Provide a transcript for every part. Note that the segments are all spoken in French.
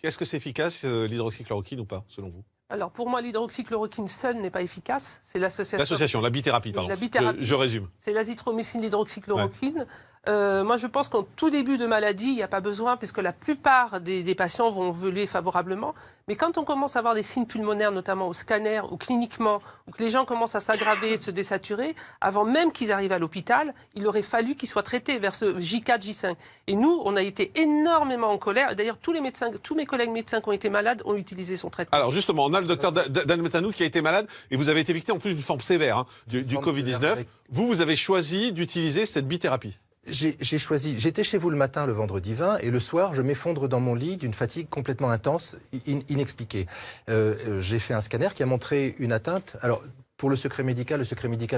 Est-ce que c'est efficace, l'hydroxychloroquine ou pas, selon vous? Alors, pour moi, l'hydroxychloroquine seule n'est pas efficace. C'est L'association, la bithérapie, pardon. La bithérapie. Je résume. C'est l'azithromycine, l'hydroxychloroquine. Moi, je pense qu'en tout début de maladie, il n'y a pas besoin, puisque la plupart des patients vont évoluer favorablement. Mais quand on commence à avoir des signes pulmonaires, notamment au scanner ou cliniquement, ou que les gens commencent à s'aggraver, se désaturer, avant même qu'ils arrivent à l'hôpital, il aurait fallu qu'ils soient traités vers ce J4, J5. Et nous, on a été énormément en colère. D'ailleurs, tous mes collègues médecins qui ont été malades ont utilisé son traitement. Alors justement, on a le docteur Dan Metanou qui a été malade, et vous avez été victime en plus d'une forme sévère du Covid-19. Vous avez choisi d'utiliser cette bithérapie. J'ai choisi, j'étais chez vous le matin, le vendredi 20, et le soir, je m'effondre dans mon lit d'une fatigue complètement intense, inexpliquée. J'ai fait un scanner qui a montré une atteinte. Alors, pour le secret médical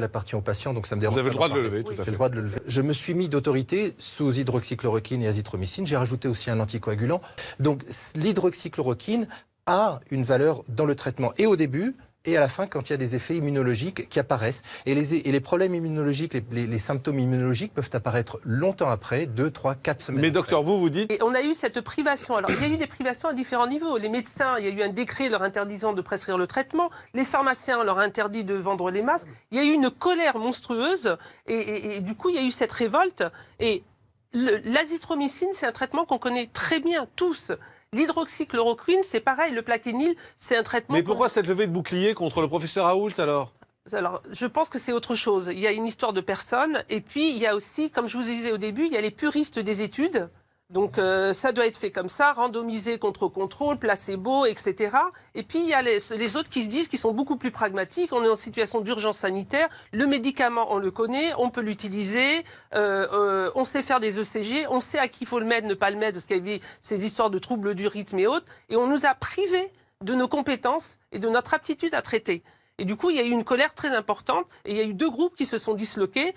appartient au patient, donc ça me dérange. Vous avez le droit de le lever, tout à fait. J'ai le droit de le lever. Je me suis mis d'autorité sous hydroxychloroquine et azithromycine. J'ai rajouté aussi un anticoagulant. Donc, l'hydroxychloroquine a une valeur dans le traitement, et au début, et à la fin, quand il y a des effets immunologiques qui apparaissent. Et les problèmes immunologiques, les symptômes immunologiques peuvent apparaître longtemps après, 2, 3, 4 semaines. Mais docteur, vous dites... Et on a eu cette privation. Alors, il y a eu des privations à différents niveaux. Les médecins, il y a eu un décret leur interdisant de prescrire le traitement. Les pharmaciens leur interdit de vendre les masques. Il y a eu une colère monstrueuse. Et du coup, il y a eu cette révolte. Et l'azithromycine, c'est un traitement qu'on connaît très bien, tous. L'hydroxychloroquine, c'est pareil, le plaquenil, c'est un traitement... Mais pourquoi cette levée de bouclier contre le professeur Raoult, alors? Alors, je pense que c'est autre chose. Il y a une histoire de personnes, et puis il y a aussi, comme je vous disais au début, il y a les puristes des études. Donc ça doit être fait comme ça, randomisé contre contrôle, placebo, etc. Et puis il y a les autres qui se disent qu'ils sont beaucoup plus pragmatiques. On est en situation d'urgence sanitaire. Le médicament, on le connaît, on peut l'utiliser. On sait faire des ECG, on sait à qui il faut le mettre, ne pas le mettre, parce qu'il y avait ces histoires de troubles du rythme et autres. Et on nous a privés de nos compétences et de notre aptitude à traiter. Et du coup, il y a eu une colère très importante et il y a eu deux groupes qui se sont disloqués.